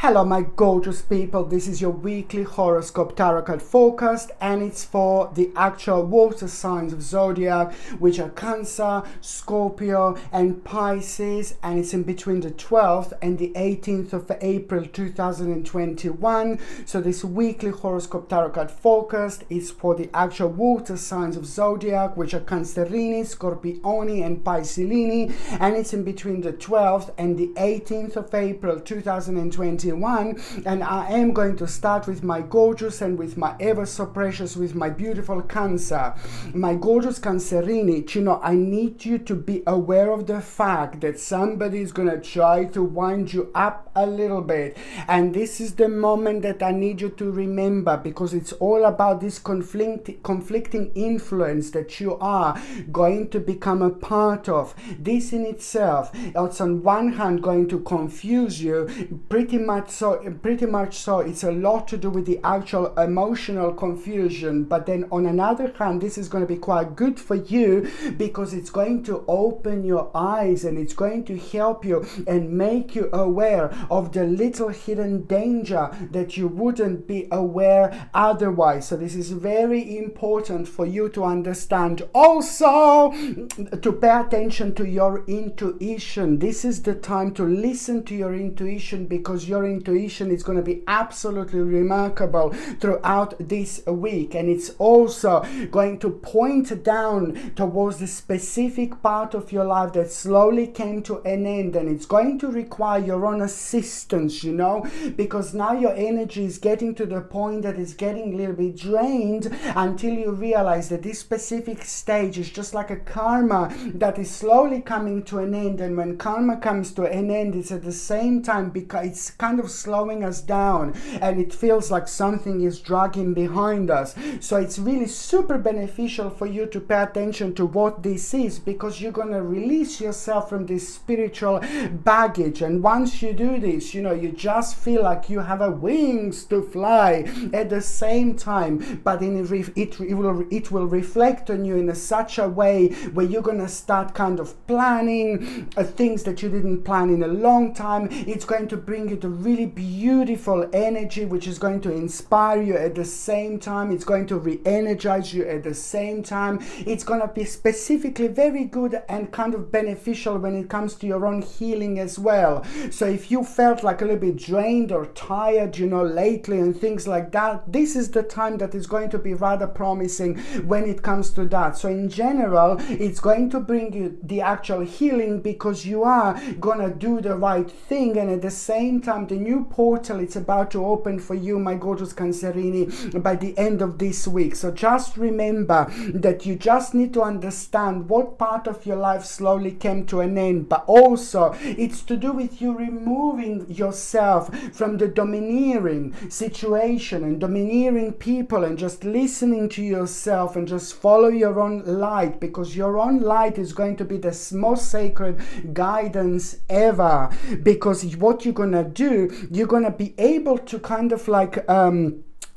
Hello my gorgeous people, this is your weekly horoscope tarot card forecast, and it's for the actual water signs of zodiac, which are Cancer, Scorpio and Pisces, and it's in between the 12th and the 18th of April 2021. So this weekly horoscope tarot card forecast is for the actual water signs of zodiac, which are Cancerini, Scorpioni and Piscilini, and it's in between the 12th and the 18th of April 2021. And I am going to start with my gorgeous and with my ever so precious, with my beautiful Cancer. My gorgeous Cancerini, you know, I need you to be aware of the fact that somebody is going to try to wind you up a little bit, and this is the moment that I need you to remember, because it's all about this conflicting influence that you are going to become a part of. This in itself, it's on one hand going to confuse you pretty much so it's a lot to do with the actual emotional confusion, but then on another hand, this is going to be quite good for you because it's going to open your eyes and it's going to help you and make you aware of the little hidden danger that you wouldn't be aware otherwise. So this is very important for you to understand. Also, to pay attention to your intuition. This is the time to listen to your intuition, because your intuition is going to be absolutely remarkable throughout this week, and it's also going to point down towards the specific part of your life that slowly came to an end, and it's going to require your own assistance, you know, because now your energy is getting to the point that it's getting a little bit drained, until you realize that this specific stage is just like a karma that is slowly coming to an end. And when karma comes to an end, it's at the same time, because it's kind of slowing us down and it feels like something is dragging behind us. So it's really super beneficial for you to pay attention to what this is, because you're going to release yourself from this spiritual baggage. And once you do this, you know, you just feel like you have a wings to fly at the same time, but it will reflect on you in such a way where you're going to start kind of planning things that you didn't plan in a long time. It's going to bring you the really beautiful energy, which is going to inspire you at the same time. It's going to re-energize you at the same time. It's going to be specifically very good and kind of beneficial when it comes to your own healing as well. So if you felt like a little bit drained or tired, you know, lately and things like that, this is the time that is going to be rather promising when it comes to that. So in general, it's going to bring you the actual healing, because you are going to do the right thing, and at the same time, the new portal it's about to open for you, my gorgeous Cancerini, by the end of this week. So just remember that you just need to understand what part of your life slowly came to an end, but also it's to do with you removing yourself from the domineering situation and domineering people, and just listening to yourself and just follow your own light, because your own light is going to be the most sacred guidance ever. Because what you're gonna do, you're gonna be able to kind of like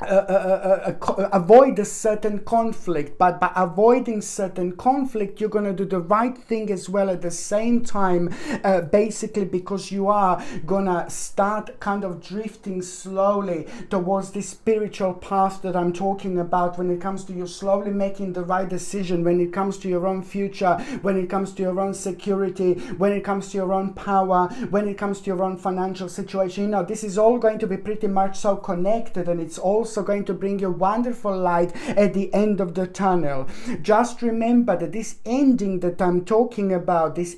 avoid a certain conflict, but by avoiding certain conflict, you're going to do the right thing as well at the same time, basically because you are going to start kind of drifting slowly towards this spiritual path that I'm talking about, when it comes to you slowly making the right decision, when it comes to your own future, when it comes to your own security, when it comes to your own power, when it comes to your own financial situation. You know, this is all going to be pretty much so connected, and it's also going to bring you wonderful light at the end of the tunnel. Just remember that this ending that I'm talking about, it's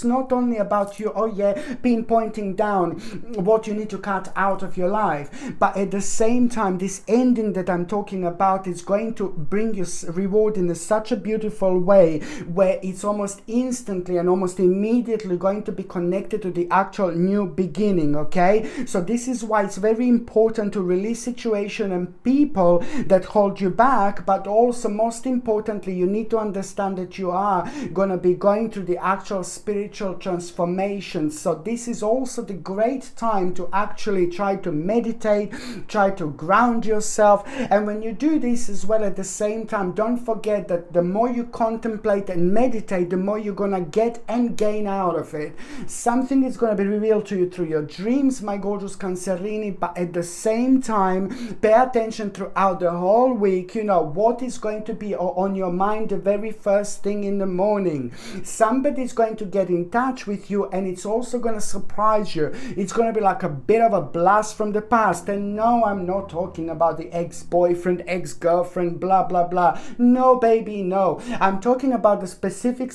not only about you, pinpointing down what you need to cut out of your life, but at the same time, this ending that I'm talking about is going to bring you reward in such a beautiful way, where it's almost instantly and almost immediately going to be connected to the actual new beginning. Okay, so this is why it's very important important to release situation and people that hold you back, but also most importantly, you need to understand that you are going to be going through the actual spiritual transformation. So this is also the great time to actually try to meditate, try to ground yourself. And when you do this as well at the same time, don't forget that the more you contemplate and meditate, the more you're going to get and gain out of it. Something is going to be revealed to you through your dreams, my gorgeous Cancerini, but at the same time, pay attention throughout the whole week, you know, what is going to be on your mind the very first thing in the morning. Somebody's going to get in touch with you, and it's also going to surprise you. It's going to be like a bit of a blast from the past. And no, I'm not talking about the ex-boyfriend, ex-girlfriend, blah, blah, blah. No, baby, no. I'm talking about the specific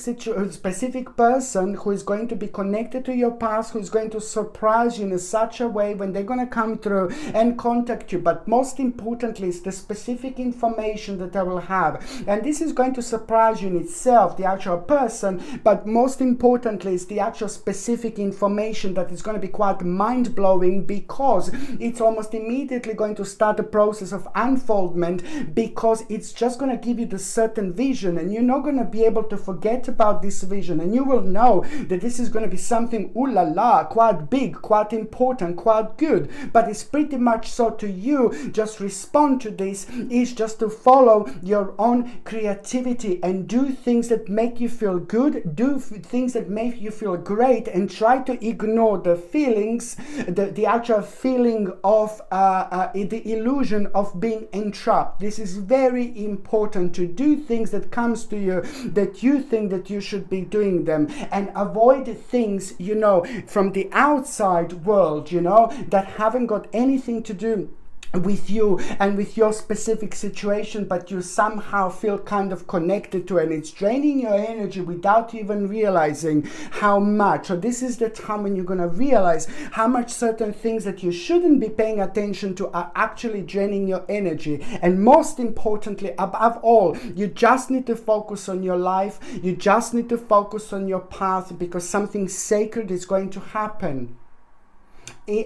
person who is going to be connected to your past, who is going to surprise you in such a way when they're going to come through and contact you. But most importantly, it's the specific information that I will have. And this is going to surprise you in itself, the actual person, but most importantly, it's the actual specific information that is going to be quite mind-blowing, because it's almost immediately going to start a process of unfoldment, because it's just going to give you the certain vision, and you're not going to be able to forget about this vision, and you will know that this is going to be something, ooh la la, quite big, quite important, quite good. But it's pretty much so to you. Just respond to this is just to follow your own creativity and do things that make you feel good, do things that make you feel great, and try to ignore the feelings, the actual feeling of the illusion of being entrapped. This is very important, to do things that comes to you that you think that you should be doing them, and avoid things, you know, from the outside world, you know, that haven't got anything to do with you and with your specific situation, but you somehow feel kind of connected to it, and it's draining your energy without even realizing how much. So this is the time when you're going to realize how much certain things that you shouldn't be paying attention to are actually draining your energy. And most importantly, above all, you just need to focus on your life. You just need to focus on your path, because something sacred is going to happen.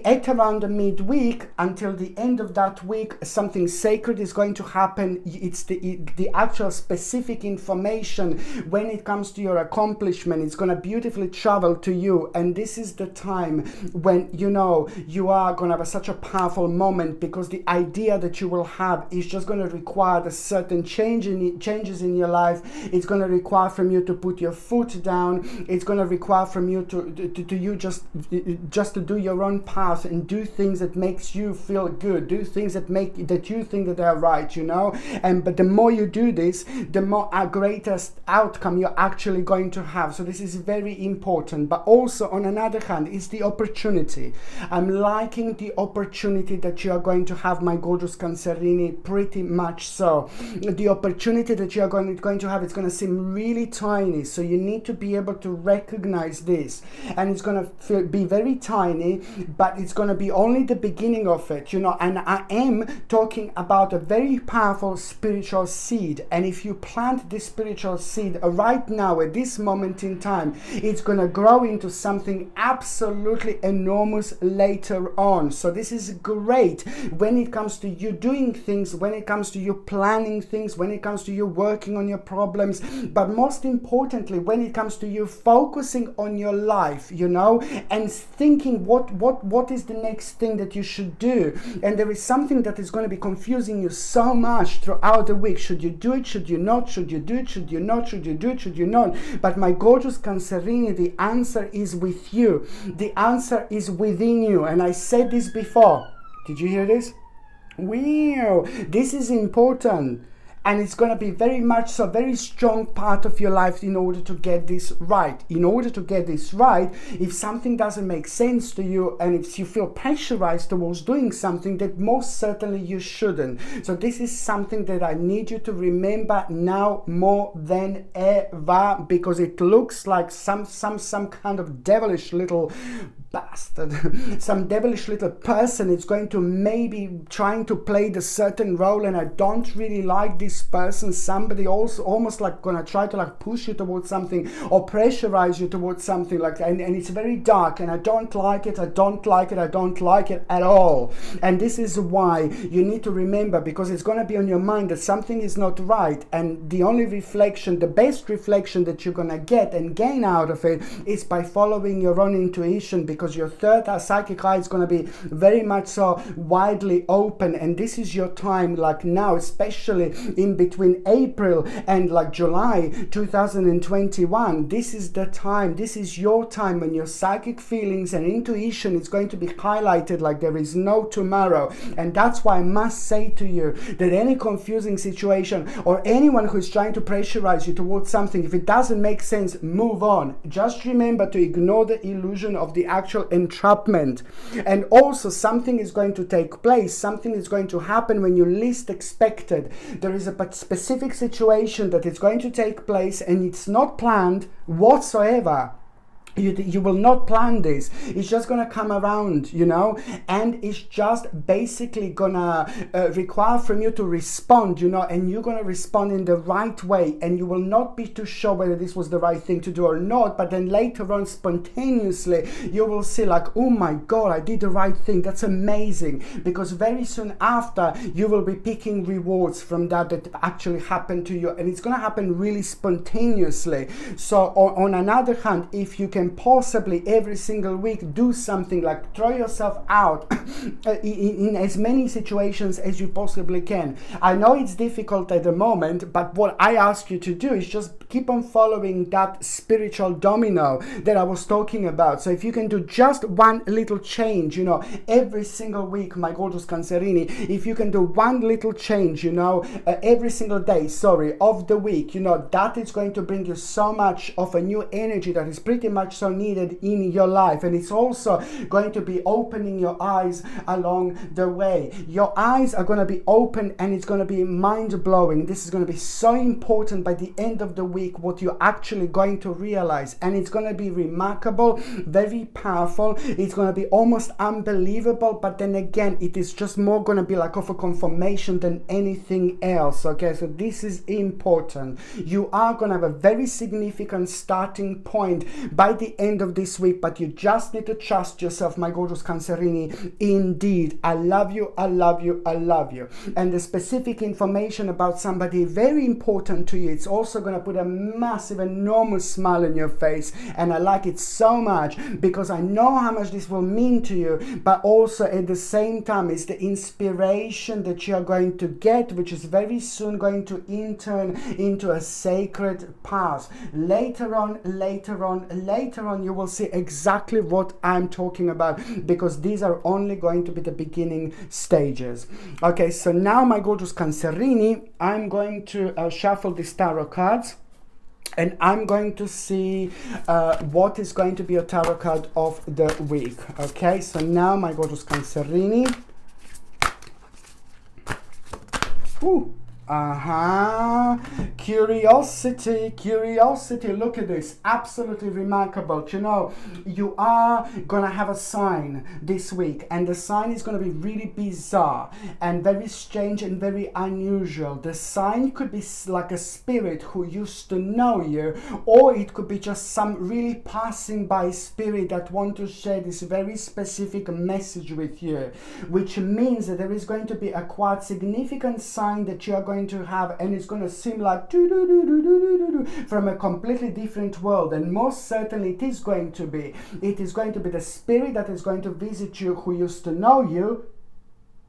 At around the midweek until the end of that week, something sacred is going to happen. It's the actual specific information when it comes to your accomplishment. It's going to beautifully travel to you, and this is the time when, you know, you are going to have such a powerful moment, because the idea that you will have is just going to require a certain changes in your life. It's going to require from you to put your foot down. It's going to require from you to just to do your own path and do things that makes you feel good, do things that you think that are right, you know. And but the more you do this, the more a greatest outcome you're actually going to have. So this is very important. But also on another hand, it's the opportunity. I'm liking the opportunity that you are going to have, my gorgeous Cancerini, pretty much so. The opportunity that you are going to have, it's going to seem really tiny, so you need to be able to recognize this. And it's going to be very tiny, but it's going to be only the beginning of it, you know. And I am talking about a very powerful spiritual seed, and if you plant this spiritual seed right now at this moment in time, it's going to grow into something absolutely enormous later on. So this is great when it comes to you doing things, when it comes to you planning things, when it comes to you working on your problems, but most importantly when it comes to you focusing on your life, you know, and thinking what is the next thing that you should do. And there is something that is going to be confusing you so much throughout the week. Should you do it? Should you not? Should you do it? Should you not? Should you do it? Should you not? But my gorgeous Cancerini, the answer is with you. The answer is within you. And I said this before. Did you hear this? Wow, this is important. And it's going to be very much so, very strong part of your life in order to get this right. In order to get this right, if something doesn't make sense to you, and if you feel pressurized towards doing something, that most certainly you shouldn't. So this is something that I need you to remember now more than ever, because it looks like some kind of devilish little bastard, some devilish little person is going to maybe trying to play the certain role, and I don't really like this this person, somebody also almost like gonna try to like push you towards something or pressurize you towards something like that, and it's very dark, and I don't like it, I don't like it, I don't like it at all. And this is why you need to remember, because it's gonna be on your mind that something is not right, and the only reflection, the best reflection that you're gonna get and gain out of it is by following your own intuition, because your third psychic eye is gonna be very much so widely open. And this is your time, like now, especially in between April and like July 2021. This is the time, this is your time when your psychic feelings and intuition is going to be highlighted like there is no tomorrow. And that's why I must say to you that any confusing situation or anyone who's trying to pressurize you towards something, if it doesn't make sense, move on. Just remember to ignore the illusion of the actual entrapment. And also, something is going to take place, something is going to happen when you least expect it. There is a specific situation that is going to take place, and it's not planned whatsoever. You will not plan this. It's just gonna come around, you know, and it's just basically gonna require from you to respond, you know, and you're gonna respond in the right way, and you will not be too sure whether this was the right thing to do or not. But then later on, spontaneously, you will see like, oh my God, I did the right thing. That's amazing, because very soon after, you will be picking rewards from that actually happened to you, and it's gonna happen really spontaneously. So on another hand, if you can possibly every single week do something like throw yourself out in as many situations as you possibly can. I know it's difficult at the moment, but what I ask you to do is just keep on following that spiritual domino that I was talking about. So if you can do just one little change, you know, every single week, my gorgeous Cancerini, if you can do one little change, you know, every single day, of the week, you know, that is going to bring you so much of a new energy that is pretty much so needed in your life. And it's also going to be opening your eyes along the way. Your eyes are going to be open, and it's going to be mind-blowing. This is going to be so important by the end of the week, what you're actually going to realize. And it's going to be remarkable, very powerful. It's going to be almost unbelievable, but then again, it is just more going to be like of a confirmation than anything else. Okay, so this is important. You are going to have a very significant starting point by the end of this week, but you just need to trust yourself, my gorgeous Cancerini. Indeed, I love you, I love you, I love you. And the specific information about somebody very important to you, it's also going to put a massive, enormous smile on your face. And I like it so much, because I know how much this will mean to you, but also at the same time, it's the inspiration that you are going to get, which is very soon going to turn into a sacred path. Later on, you will see exactly what I'm talking about, because these are only going to be the beginning stages. Okay, so now, my gorgeous Cancerini, I'm going to shuffle these tarot cards, and I'm going to see what is going to be a tarot card of the week. Okay, so now, my gorgeous Cancerini. Ooh. Curiosity, look at this, absolutely remarkable. You know, you are gonna have a sign this week, and the sign is gonna be really bizarre and very strange and very unusual. The sign could be like a spirit who used to know you, or it could be just some really passing by spirit that want to share this very specific message with you, which means that there is going to be a quite significant sign that you are going to have, and it's going to seem like from a completely different world. And most certainly it is going to be the spirit that is going to visit you who used to know you,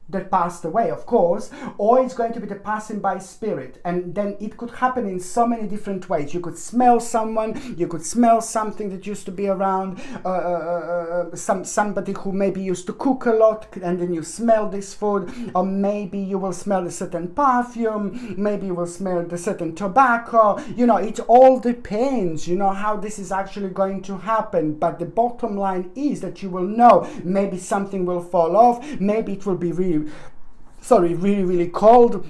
that passed away, of course, or it's going to be the passing by spirit. And then it could happen in so many different ways. You could smell someone, you could smell something that used to be around, somebody who maybe used to cook a lot, and then you smell this food, or maybe you will smell a certain perfume, maybe you will smell the certain tobacco. You know, it all depends, you know, how this is actually going to happen. But the bottom line is that you will know, maybe something will fall off, maybe it will be really cold,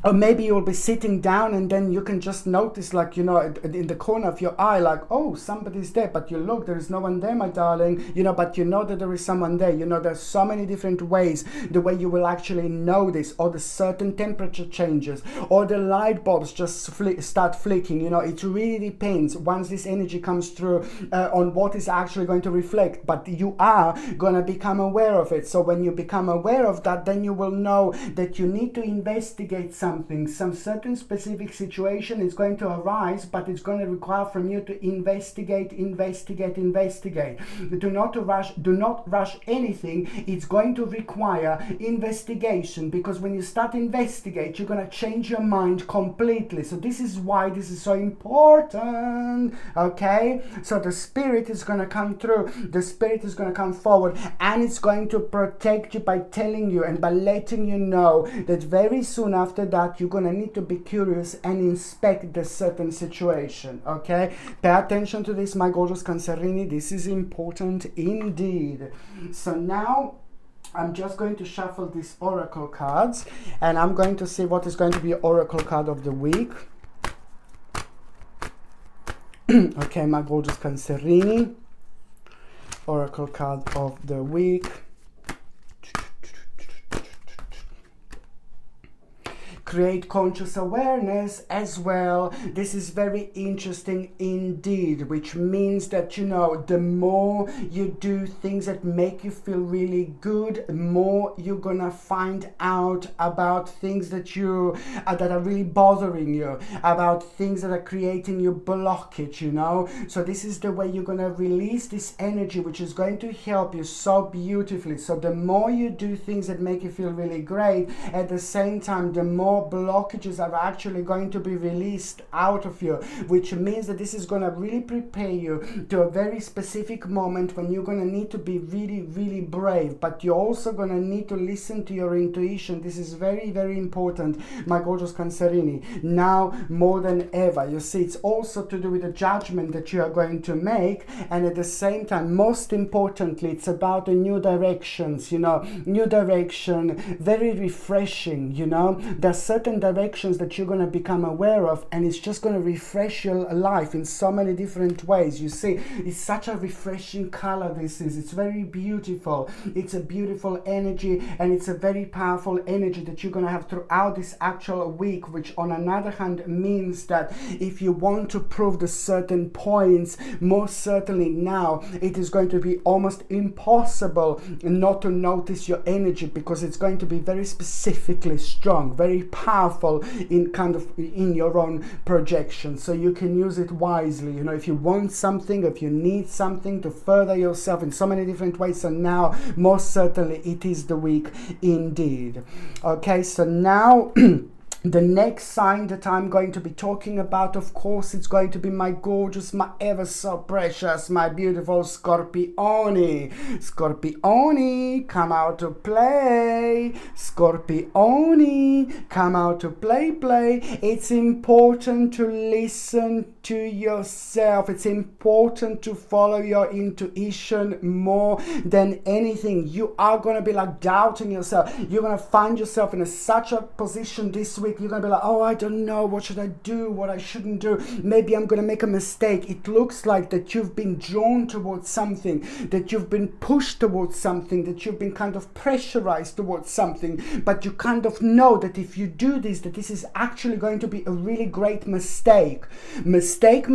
Or maybe you'll be sitting down and then you can just notice, like, you know, in the corner of your eye, like, oh, somebody's there, but you look, there is no one there, my darling, you know, but you know that there is someone there. You know, there's so many different ways, the way you will actually know this, or the certain temperature changes, or the light bulbs just start flicking. You know, it really depends once this energy comes through on what is actually going to reflect, but you are going to become aware of it. So when you become aware of that, then you will know that you need to investigate something. Some certain specific situation is going to arise, but it's going to require from you to investigate. Do not rush anything. It's going to require investigation, because when you start investigate, you're going to change your mind completely. So this is why this is so important. Okay, so the spirit is going to come through, the spirit is going to come forward, and it's going to protect you by telling you and by letting you know that very soon after that you're going to need to be curious and inspect the certain situation. Okay, pay attention to this, my gorgeous Cancerini. This is important indeed. So now I'm just going to shuffle these oracle cards, and I'm going to see what is going to be oracle card of the week. Okay, my gorgeous Cancerini, oracle card of the week. Create conscious awareness as well. This is very interesting indeed, which means that, you know, the more you do things that make you feel really good, the more you're gonna find out about things that you that are really bothering you, about things that are creating you blockage, you know. So this is the way you're gonna release this energy, which is going to help you so beautifully. So the more you do things that make you feel really great, at the same time, the more blockages are actually going to be released out of you, which means that this is going to really prepare you to a very specific moment when you're going to need to be really, really brave, but you're also going to need to listen to your intuition. This is very, very important, my gorgeous Cancerini, now more than ever. You see, it's also to do with the judgment that you are going to make, and at the same time, most importantly, it's about the new directions, you know, new direction, very refreshing, you know. There's certain directions that you're going to become aware of, and it's just going to refresh your life in so many different ways. You see, it's such a refreshing color. This is, it's very beautiful. It's a beautiful energy, and it's a very powerful energy that you're going to have throughout this actual week, which on another hand means that if you want to prove the certain points, most certainly now it is going to be almost impossible not to notice your energy, because it's going to be very specifically strong, very powerful in kind of in your own projection. So you can use it wisely, you know, if you want something, if you need something to further yourself in so many different ways. So now most certainly it is the week indeed. Okay, so now the next sign that I'm going to be talking about, of course, it's going to be my gorgeous, my ever so precious, my beautiful Scorpioni. Scorpioni, come out to play. Scorpioni, come out to play. It's important to listen to yourself. It's important to follow your intuition more than anything. You are going to be like doubting yourself. You're going to find yourself in such a position this week. You're going to be like, oh, I don't know, what should I do, what I shouldn't do, maybe I'm going to make a mistake. It looks like that you've been drawn towards something, that you've been pushed towards something, that you've been kind of pressurized towards something, but you kind of know that if you do this, that this is actually going to be a really great mistake. Mistake.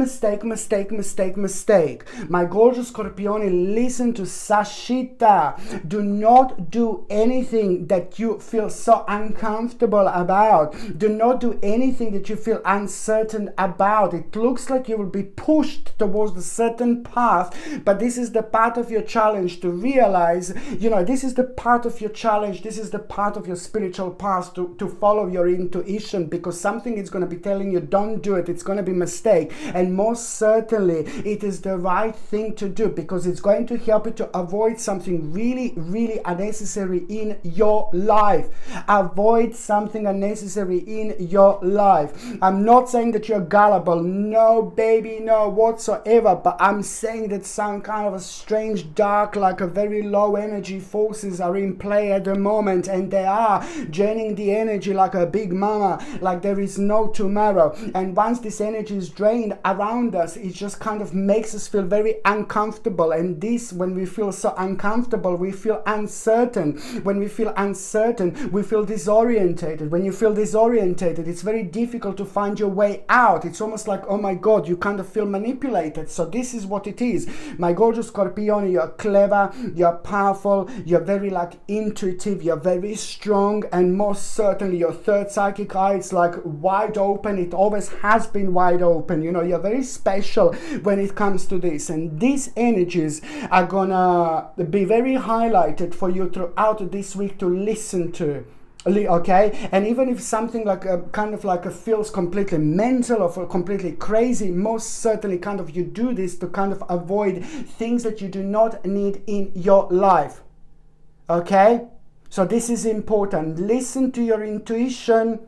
My gorgeous Scorpioni, listen to Sashita. Do not do anything that you feel so uncomfortable about. Do not do anything that you feel uncertain about. It looks like you will be pushed towards a certain path, but this is the part of your challenge to realize, you know, this is the part of your challenge, this is the part of your spiritual path to follow your intuition, because something is going to be telling you don't do it, it's going to be a mistake, and most certainly it is the right thing to do, because it's going to help you to avoid something really, really unnecessary in your life. Avoid something unnecessary in your life. I'm not saying that you're gullible, no baby, no whatsoever, but I'm saying that some kind of a strange, dark, like a very low energy forces are in play at the moment, and they are draining the energy like a big mama, like there is no tomorrow. And once this energy is drained around us, it just kind of makes us feel very uncomfortable. And this, when we feel so uncomfortable, we feel uncertain. When we feel uncertain, we feel disorientated. When you feel disorientated, it's very difficult to find your way out. It's almost like, oh my God, you kind of feel manipulated. So this is what it is. My gorgeous Scorpione, you're clever, you're powerful, you're very like intuitive, you're very strong, and most certainly your third psychic eye is like wide open. It always has been wide open. You know, you're very special when it comes to this, and these energies are gonna be very highlighted for you throughout this week to listen to. Okay, and even if something like a kind of like a feels completely mental or completely crazy, most certainly kind of you do this to kind of avoid things that you do not need in your life. Okay, so this is important. Listen to your intuition,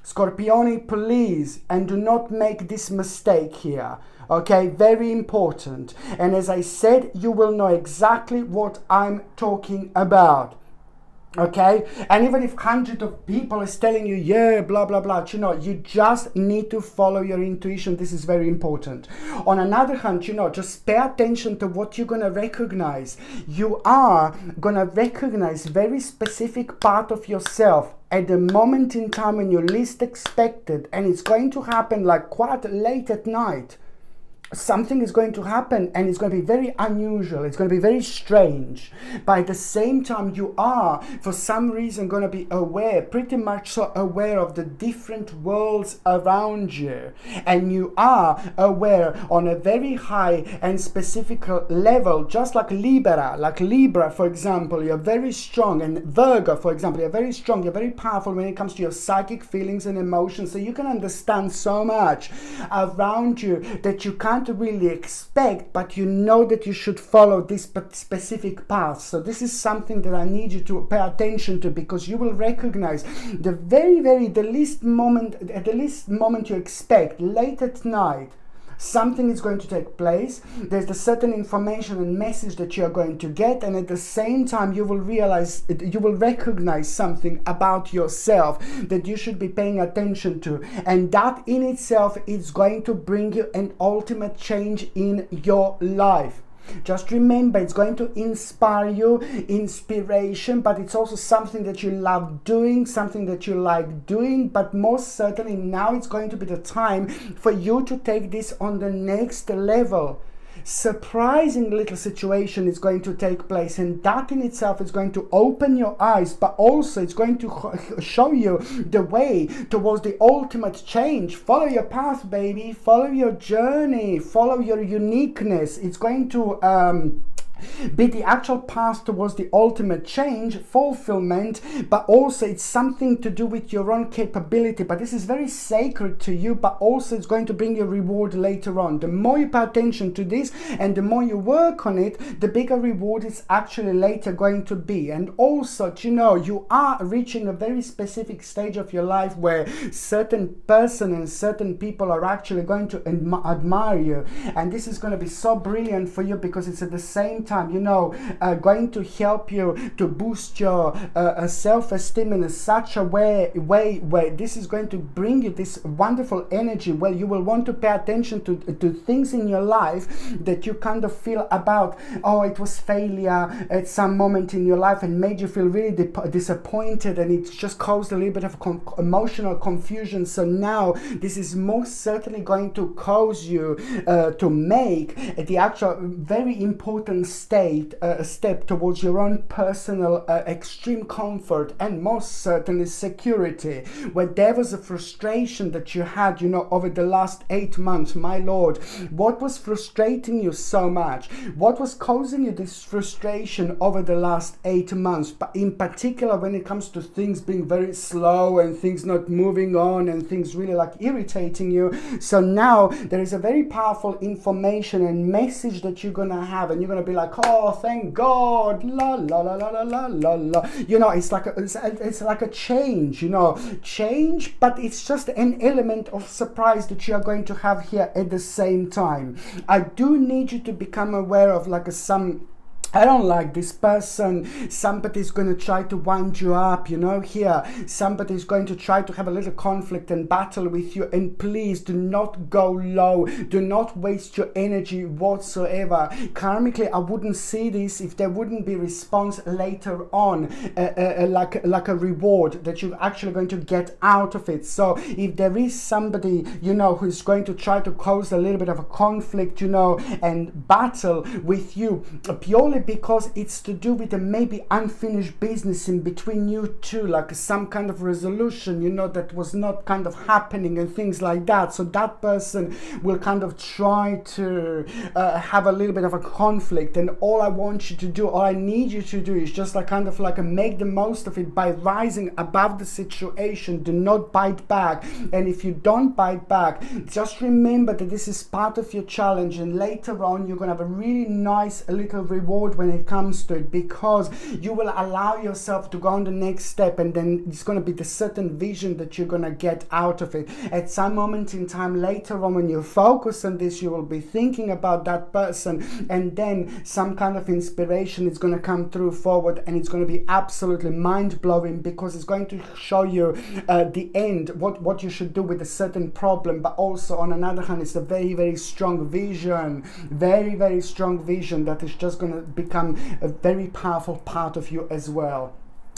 Scorpione, please, and do not make this mistake here. Okay, very important. And as I said, you will know exactly what I'm talking about. Okay, and even if hundreds of people is telling you, yeah, blah blah blah, you know, you just need to follow your intuition. This is very important. On another hand, you know, just pay attention to what you're gonna recognize. You are gonna recognize very specific part of yourself at the moment in time when you least expect it, and it's going to happen like quite late at night. Something is going to happen, and it's going to be very unusual. It's going to be very strange. But at the same time, you are, for some reason, going to be aware, pretty much so aware of the different worlds around you. And you are aware on a very high and specific level, just like Libra, for example, you're very strong. And Virgo, for example, you're very strong, you're very powerful when it comes to your psychic feelings and emotions. So you can understand so much around you that you can't really expect, but you know that you should follow this specific path. So this is something that I need you to pay attention to, because you will recognize the least moment you expect, late at night, something is going to take place. There's a certain information and message that you are going to get, and at the same time you will realize, you will recognize something about yourself that you should be paying attention to, and that in itself is going to bring you an ultimate change in your life. Just remember, it's going to inspire you, inspiration, but it's also something that you love doing, something that you like doing. But most certainly now it's going to be the time for you to take this on the next level. Surprising little situation is going to take place, and that in itself is going to open your eyes, but also it's going to show you the way towards the ultimate change. Follow your path, baby. Follow your journey. Follow your uniqueness. It's going to be the actual path towards the ultimate change, fulfillment, but also it's something to do with your own capability. But this is very sacred to you, but also it's going to bring you reward later on. The more you pay attention to this and the more you work on it, the bigger reward is actually later going to be. And also, you know, you are reaching a very specific stage of your life where certain person and certain people are actually going to admire you, and this is going to be so brilliant for you, because it's at the same time, you know, going to help you to boost your self-esteem in such a way where this is going to bring you this wonderful energy where you will want to pay attention to things in your life that you kind of feel about, oh, it was failure at some moment in your life and made you feel really disappointed, and it just caused a little bit of emotional confusion. So now this is most certainly going to cause you to make the actual very important step towards your own personal extreme comfort and most certainly security. Where there was a frustration that you had, you know, over the last 8 months, my lord, what was frustrating you so much? What was causing you this frustration over the last 8 months? But in particular when it comes to things being very slow and things not moving on and things really like irritating you. So now there is a very powerful information and message that you're gonna have, and you're gonna be like, like, oh, thank God, la la la la la la la la. You know, it's like a change, you know, change, but it's just an element of surprise that you are going to have here at the same time. I do need you to become aware of like some, I don't like this person, somebody's going to try to wind you up, you know, here. Somebody's going to try to have a little conflict and battle with you, and please do not go low. Do not waste your energy whatsoever. Karmically, I wouldn't see this if there wouldn't be response later on, like a reward that you're actually going to get out of it. So if there is somebody, you know, who's going to try to cause a little bit of a conflict, you know, and battle with you, purely because it's to do with a maybe unfinished business in between you two, like some kind of resolution, you know, that was not kind of happening and things like that. So that person will kind of try to have a little bit of a conflict, and all I want you to do, all I need you to do is just like kind of like make the most of it by rising above the situation. Do not bite back, and if you don't bite back, just remember that this is part of your challenge, and later on you're gonna have a really nice little reward when it comes to it, because you will allow yourself to go on the next step, and then it's going to be the certain vision that you're going to get out of it. At some moment in time later on, when you focus on this, you will be thinking about that person, and then some kind of inspiration is going to come through forward, and it's going to be absolutely mind-blowing, because it's going to show you the end, what you should do with a certain problem. But also on another hand, it's a very, very strong vision, very, very strong vision that is just going to become a very powerful part of you as well.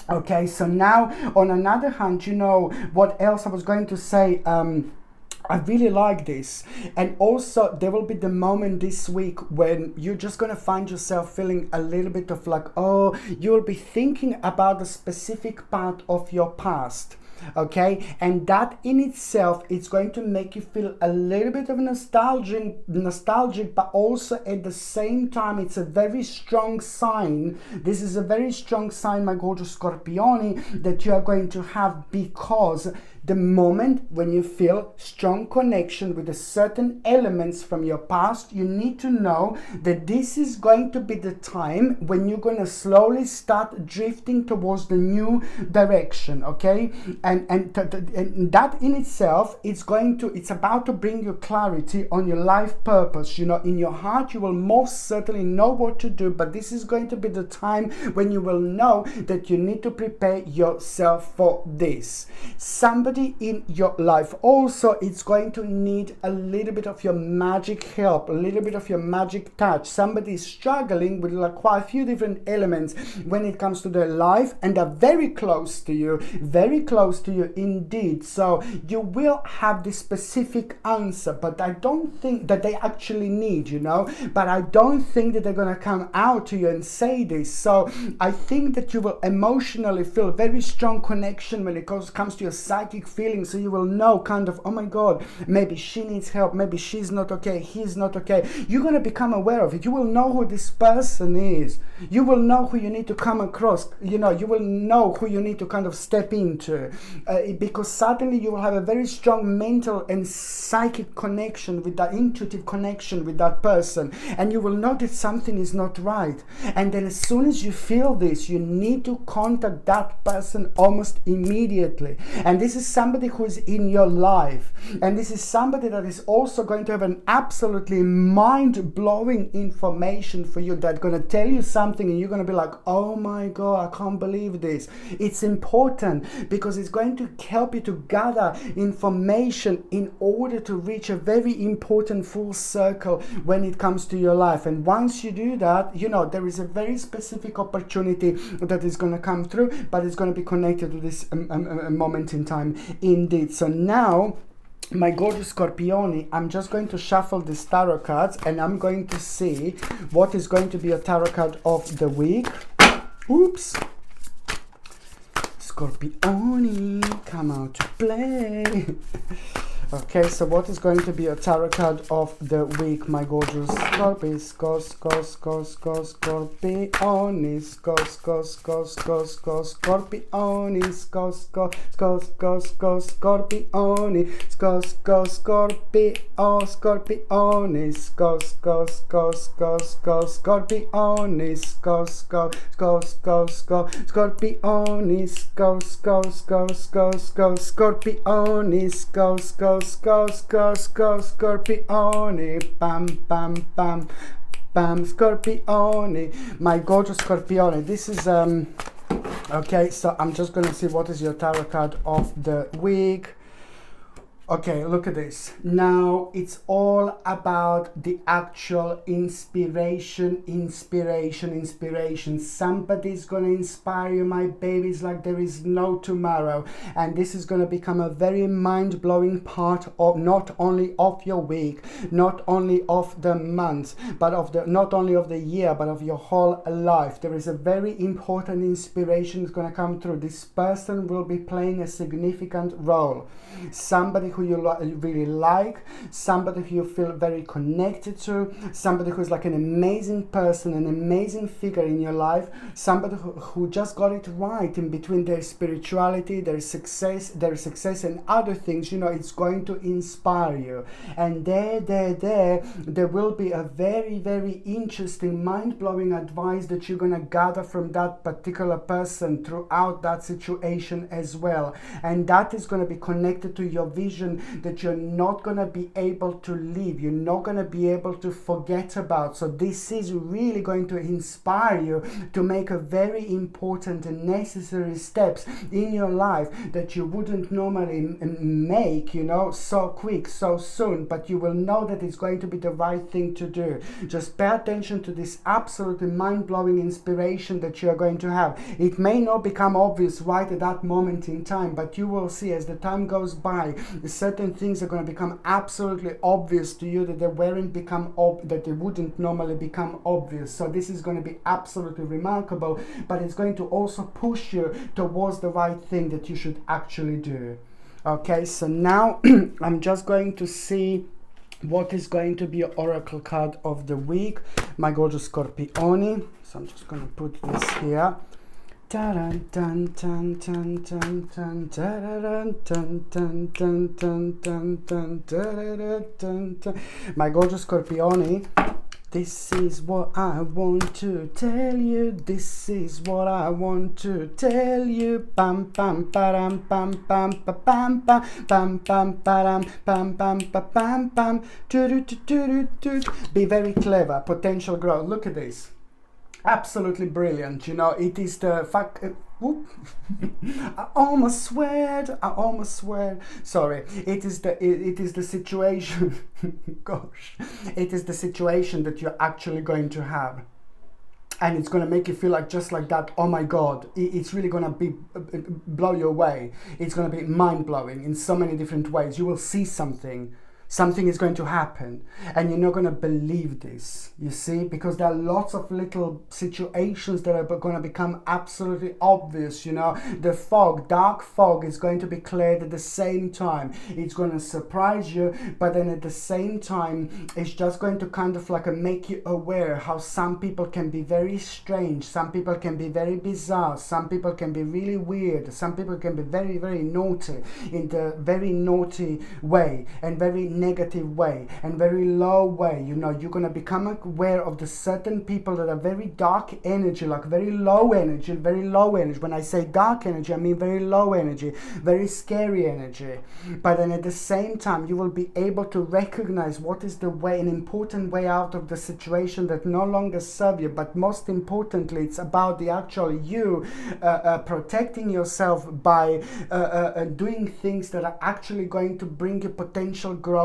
Okay, so now on another hand, you know, what else I was going to say, I really like this. And also there will be the moment this week when you're just going to find yourself feeling a little bit of like, oh, you will be thinking about a specific part of your past. Okay, and that in itself, it's going to make you feel a little bit of nostalgic, but also at the same time, it's a very strong sign. This is a very strong sign, my gorgeous Scorpioni, that you are going to have, because the moment when you feel strong connection with a certain elements from your past, you need to know that this is going to be the time when you're going to slowly start drifting towards the new direction. Okay, and that in itself, it's about to bring you clarity on your life purpose. You know, in your heart you will most certainly know what to do, but this is going to be the time when you will know that you need to prepare yourself for this. Somebody in your life also, it's going to need a little bit of your magic help, a little bit of your magic touch. Somebody is struggling with like quite a few different elements when it comes to their life, and they're very close to you indeed. So you will have this specific answer, but I don't think that they actually need, you know, but I don't think that they're going to come out to you and say this. So I think that you will emotionally feel very strong connection when it comes to your psychic feelings. So you will know kind of, oh my God, maybe she needs help, maybe she's not okay, he's not okay. You're going to become aware of it. You will know who this person is. You will know who you need to come across. You know, you will know who you need to kind of step into, because suddenly you will have a very strong mental and psychic connection with that, intuitive connection with that person, and you will know that something is not right. And then as soon as you feel this, you need to contact that person almost immediately. And this is somebody who is in your life, and this is somebody that is also going to have an absolutely mind-blowing information for you, that's going to tell you something, and you're going to be like, oh my God, I can't believe this. It's important because it's going to help you to gather information in order to reach a very important full circle when it comes to your life. And once you do that, you know, there is a very specific opportunity that is going to come through, but it's going to be connected to this moment in time indeed. So now, my gorgeous Scorpioni, I'm just going to shuffle these tarot cards, and I'm going to see what is going to be a tarot card of the week. Oops. Scorpioni, come out to play. Okay, so what is going to be a tarot card of the week, my gorgeous Scorpioni, pam pam pam pam, Scorpioni, my gorgeous Scorpioni. This is okay, so I'm just gonna see what is your tarot card of the week. Okay, look at this. Now it's all about the actual inspiration. Somebody's gonna inspire you, my babies, like there is no tomorrow. And this is gonna become a very mind-blowing part of not only of your week, not only of the month, but of the not only of the year, but of your whole life. There is a very important inspiration that's gonna come through. This person will be playing a significant role. Somebody who you really like, somebody who you feel very connected to, somebody who's like an amazing person, an amazing figure in your life, somebody who just got it right in between their spirituality, their success and other things. You know, it's going to inspire you. And there will be a very, very interesting, mind-blowing advice that you're gonna gather from that particular person throughout that situation as well. And that is gonna be connected to your vision that you're not going to be able to leave, you're not going to be able to forget about. So this is really going to inspire you to make a very important and necessary steps in your life that you wouldn't normally make, you know, so quick, so soon, but you will know that it's going to be the right thing to do. Just pay attention to this absolutely mind-blowing inspiration that you're going to have. It may not become obvious right at that moment in time, but you will see as the time goes by, certain things are going to become absolutely obvious to you that they wouldn't normally become obvious. So this is going to be absolutely remarkable, but it's going to also push you towards the right thing that you should actually do. Okay, so now I'm just going to see what is going to be your oracle card of the week, my gorgeous Scorpioni. So I'm just going to put this here. My gorgeous Scorpioni, this is what I want to tell you. This is what I want to tell you. Pam pam param pam pam pa pam pam pam pam param pam pam pa pam pam. Be very clever. Potential growth. Look at this. Absolutely brilliant. You know, it is the fact. I almost swear. Sorry. It is the situation. Gosh, it is the situation that you're actually going to have, and it's going to make you feel like just like that. Oh my God, it's really going to be blow you away. It's going to be mind blowing in so many different ways. You will see something is going to happen, and you're not going to believe this, you see, because there are lots of little situations that are going to become absolutely obvious. You know, the dark fog is going to be cleared at the same time. It's going to surprise you, but then at the same time it's just going to kind of like make you aware how some people can be very strange, some people can be very bizarre, some people can be really weird, some people can be very, very naughty in the very naughty way and very negative way and very low way. You know, you're going to become aware of the certain people that are very dark energy, like very low energy. When I say dark energy, I mean very low energy, very scary energy. But then at the same time, you will be able to recognize what is the way, an important way out of the situation that no longer serve you. But most importantly, it's about the actual you protecting yourself by doing things that are actually going to bring you potential growth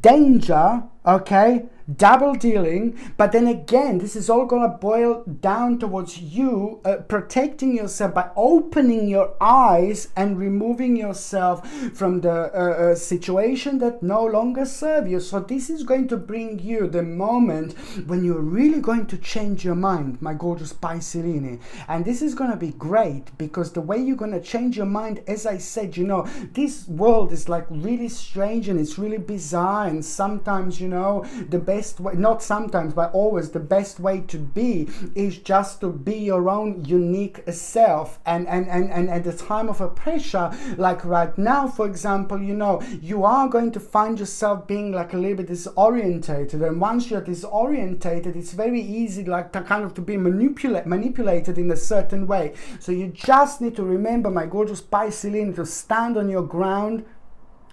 danger, okay, double dealing. But then again, this is all gonna boil down towards you protecting yourself by opening your eyes and removing yourself from the situation that no longer serve you. So this is going to bring you the moment when you're really going to change your mind, my gorgeous Pisces. And this is going to be great, because the way you're going to change your mind, as I said, you know, this world is like really strange and it's really bizarre, and sometimes, you know, the best way, not sometimes but always, the best way to be is just to be your own unique self. And at the time of a pressure like right now, for example, you know, you are going to find yourself being like a little bit disorientated, and once you're disorientated, it's very easy like to kind of to be manipulated in a certain way. So you just need to remember, my gorgeous Pisces, to stand on your ground,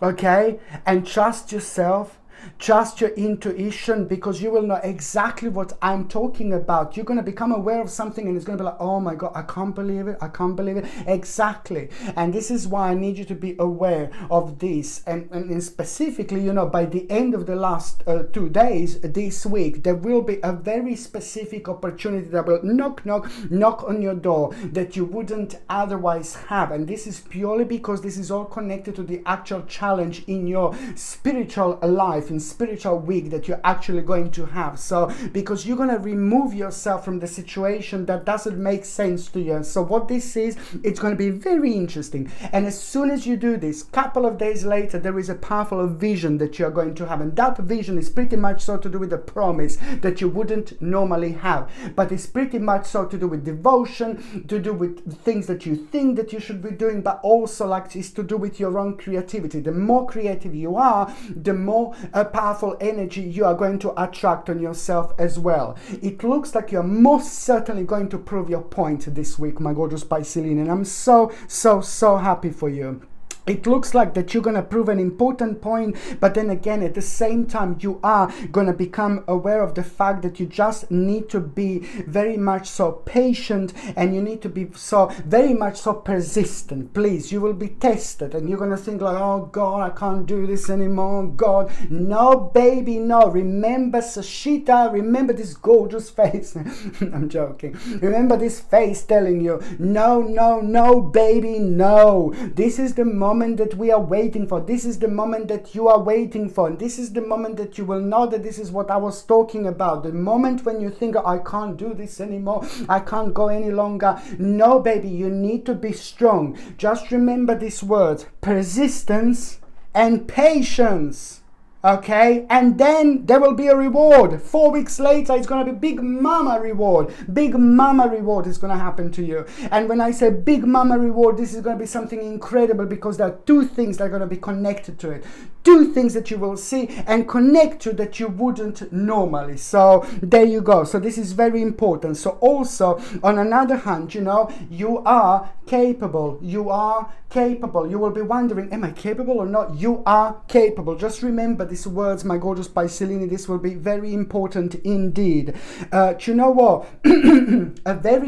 okay, and trust yourself. Trust your intuition, because you will know exactly what I'm talking about. You're going to become aware of something and it's going to be like, oh my God, I can't believe it. I can't believe it. Exactly. And this is why I need you to be aware of this. And specifically, you know, by the end of the last 2 days this week, there will be a very specific opportunity that will knock on your door that you wouldn't otherwise have. And this is purely because this is all connected to the actual challenge in your spiritual life, in spiritual week that you're actually going to have. So because you're going to remove yourself from the situation that doesn't make sense to you. So what this is, it's going to be very interesting. And as soon as you do this, couple of days later, there is a powerful vision that you're going to have, and that vision is pretty much so to do with a promise that you wouldn't normally have, but it's pretty much so to do with devotion, to do with things that you think that you should be doing, but also like it's to do with your own creativity. The more creative you are, the more powerful energy you are going to attract on yourself as well. It looks like you're most certainly going to prove your point this week, my gorgeous Pisces, and I'm so happy for you. It looks like that you're going to prove an important point, but then again, at the same time, you are going to become aware of the fact that you just need to be very much so patient, and you need to be so very much so persistent. Please, you will be tested, and you're going to think like, oh God, I can't do this anymore. God, no, baby, no. Remember Sashita, remember this gorgeous face. I'm joking. Remember this face telling you, no, baby, no. This is the moment that we are waiting for. This is the moment that you are waiting for. And this is the moment that you will know that this is what I was talking about. The moment when you think, I can't do this anymore. I can't go any longer. No, baby, you need to be strong. Just remember these words: persistence and patience. Okay, and then there will be a reward. 4 weeks later, it's going to be big mama reward. Big mama reward is going to happen to you. And when I say big mama reward, this is going to be something incredible, because there are 2 things that are going to be connected to it. 2 things that you will see and connect to that you wouldn't normally. So there you go. So this is very important. So also, on another hand, you know, you are capable. You are capable. You will be wondering, am I capable or not? You are capable. Just remember these words, my gorgeous Pisces. This will be very important indeed. Do you know what? a very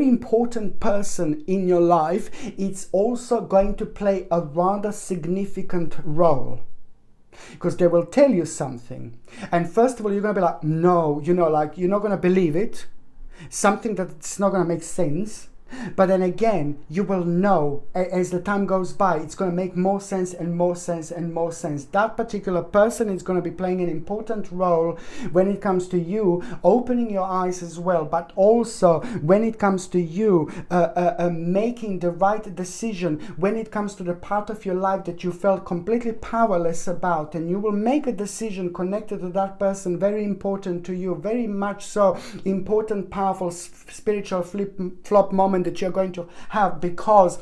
important person in your life, it's also going to play a rather significant role, because they will tell you something, and first of all, you're going to be like, no, you know, like, you're not going to believe it, something that's not going to make sense. But then again, you will know as the time goes by, it's going to make more sense and more sense and more sense. That particular person is going to be playing an important role when it comes to you opening your eyes as well, but also when it comes to you making the right decision, when it comes to the part of your life that you felt completely powerless about, and you will make a decision connected to that person, very important to you, very much so important, powerful, spiritual flip-flop moment that you're going to have, because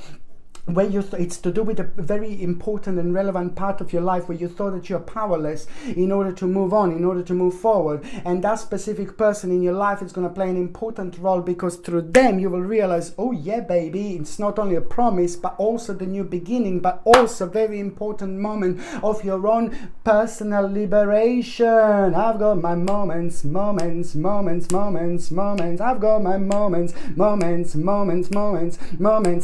where it's to do with a very important and relevant part of your life where you thought that you're powerless in order to move on, in order to move forward. And that specific person in your life is going to play an important role, because through them you will realize, oh yeah, baby, it's not only a promise, but also the new beginning, but also very important moment of your own personal liberation. I've got my moments. I've got my moments.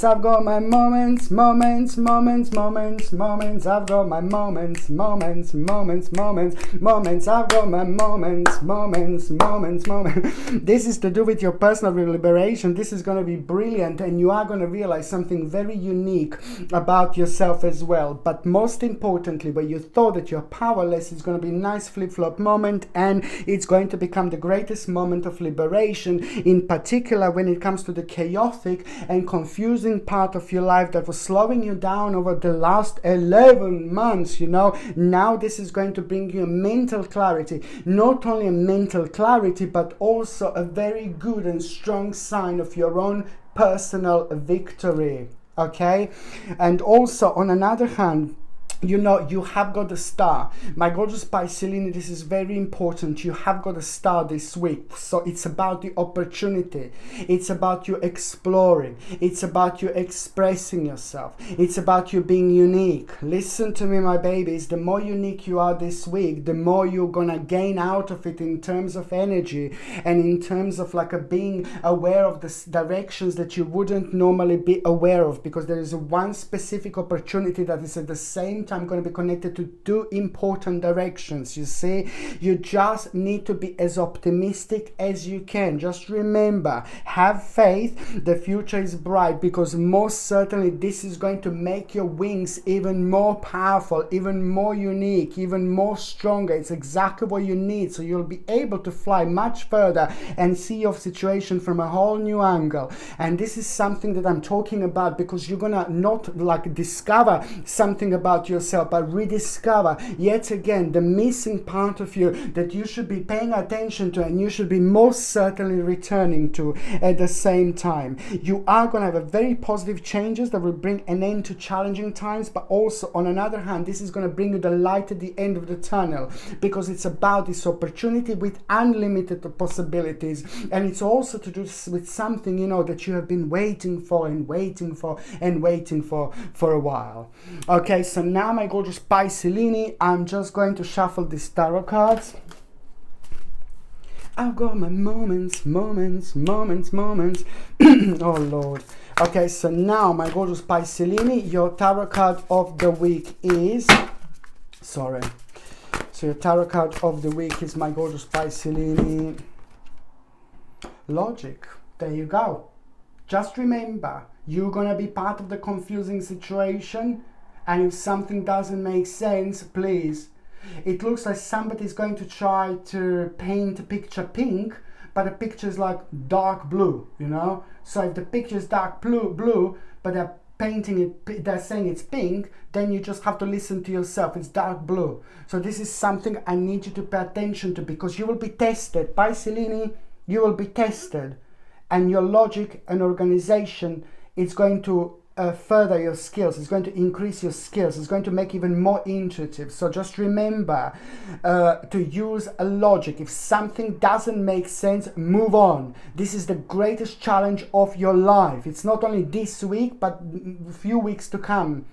I've got my moments. moments, moments, moments, moments, moments. I've got my moments, moments, moments, moments, moments. I've got my moments, moments, moments, moments. This is to do with your personal liberation. This is going to be brilliant, and you are going to realize something very unique about yourself as well. But most importantly, where you thought that you're powerless, it's going to be a nice flip-flop moment, and it's going to become the greatest moment of liberation, in particular when it comes to the chaotic and confusing part of your life that was slowing you down over the last 11 months. Now this is going to bring you a mental clarity, not only a mental clarity, but also a very good and strong sign of your own personal victory. Okay, and also on another hand, you have got a star. My gorgeous Pisceline, this is very important. You have got a star this week. So it's about the opportunity. It's about you exploring. It's about you expressing yourself. It's about you being unique. Listen to me, my babies. The more unique you are this week, the more you're gonna gain out of it in terms of energy and in terms of being aware of the directions that you wouldn't normally be aware of, because there is one specific opportunity that is at the same time going to be connected to two important directions. You see, you just need to be as optimistic as you can. Just remember, have faith. The future is bright, because most certainly this is going to make your wings even more powerful, even more unique, even more stronger. It's exactly what you need, so you'll be able to fly much further and see your situation from a whole new angle. And this is something that I'm talking about, because you're gonna not discover something about yourself, but rediscover yet again the missing part of you that you should be paying attention to, and you should be most certainly returning to at the same time. You are going to have a very positive changes that will bring an end to challenging times, but also on another hand, this is going to bring you the light at the end of the tunnel, because it's about this opportunity with unlimited possibilities. And it's also to do with something that you have been waiting for and waiting for and waiting for a while. Okay, so now my gorgeous Pisceline, I'm just going to shuffle these tarot cards. I've got my moments, moments, moments, moments. Oh Lord. Okay, so now my gorgeous Pisceline, your tarot card of the week is, so your tarot card of the week is, my gorgeous Pisceline, logic. There you go. Just remember, you're gonna be part of the confusing situation. And if something doesn't make sense, please. It looks like somebody's going to try to paint a picture pink, but the picture is dark blue, So if the picture is dark blue, but they're painting it, they're saying it's pink, then you just have to listen to yourself. It's dark blue. So this is something I need you to pay attention to, because you will be tested. Pisceline, you will be tested. And your logic and organization is going to further your skills. It's going to increase your skills. It's going to make even more intuitive. So just remember to use a logic. If something doesn't make sense, move on. This is the greatest challenge of your life. It's not only this week, but a few weeks to come.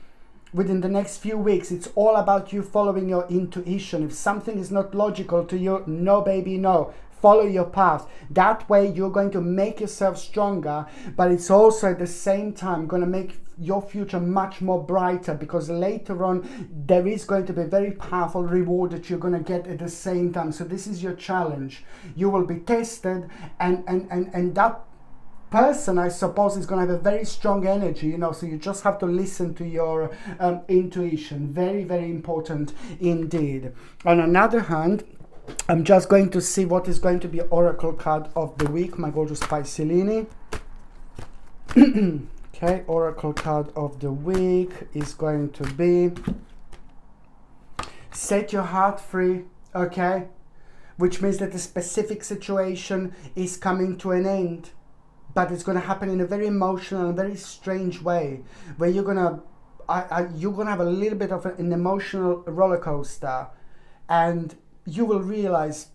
Within the next few weeks, it's all about you following your intuition. If something is not logical to you, no baby, no. Follow your path. That way you're going to make yourself stronger, but it's also at the same time going to make your future much more brighter, because later on there is going to be a very powerful reward that you're going to get at the same time. So this is your challenge. You will be tested, and that person, I suppose, is going to have a very strong energy, so you just have to listen to your intuition. Very, very important indeed. On another hand, I'm just going to see what is going to be Oracle card of the week, my gorgeous Pisceline. Okay, Oracle card of the week is going to be set your heart free, okay? Which means that the specific situation is coming to an end, but it's going to happen in a very emotional and very strange way, where you're going to have a little bit of an emotional roller coaster, and you will realize,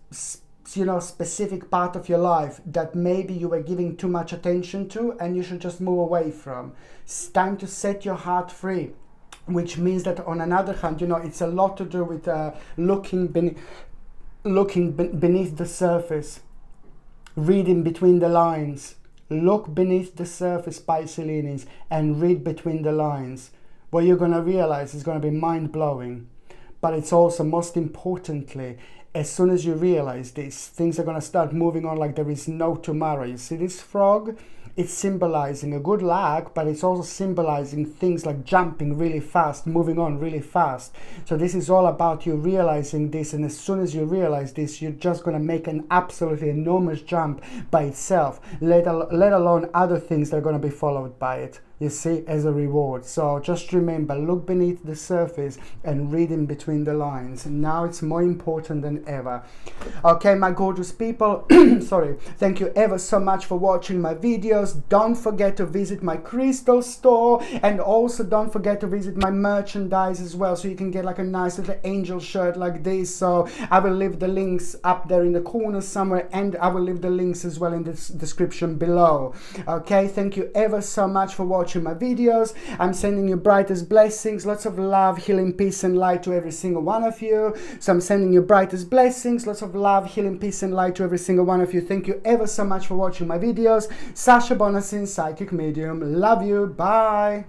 specific part of your life that maybe you were giving too much attention to, and you should just move away from. It's time to set your heart free, which means that on another hand, it's a lot to do with looking beneath the surface, reading between the lines, look beneath the surface, Pisces, and read between the lines. What you're going to realize is going to be mind-blowing. But it's also, most importantly, as soon as you realize this, things are going to start moving on like there is no tomorrow. You see this frog? It's symbolizing a good luck, but it's also symbolizing things like jumping really fast, moving on really fast. So this is all about you realizing this, and as soon as you realize this, you're just going to make an absolutely enormous jump by itself, let alone other things that are going to be followed by it, you see, as a reward. So just remember, look beneath the surface and read in between the lines. Now it's more important than ever. Okay, my gorgeous people, sorry, thank you ever so much for watching my videos. Don't forget to visit my crystal store, and also don't forget to visit my merchandise as well, so you can get like a nice little angel shirt like this. So I will leave the links up there in the corner somewhere, and I will leave the links as well in the description below. Okay, thank you ever so much for watching my videos. I'm sending you brightest blessings, lots of love, healing, peace and light to every single one of you. So I'm sending you brightest blessings, lots of love, healing, peace and light to every single one of you. Thank you ever so much for watching my videos. Sasha Bonasin, psychic medium. Love you. Bye.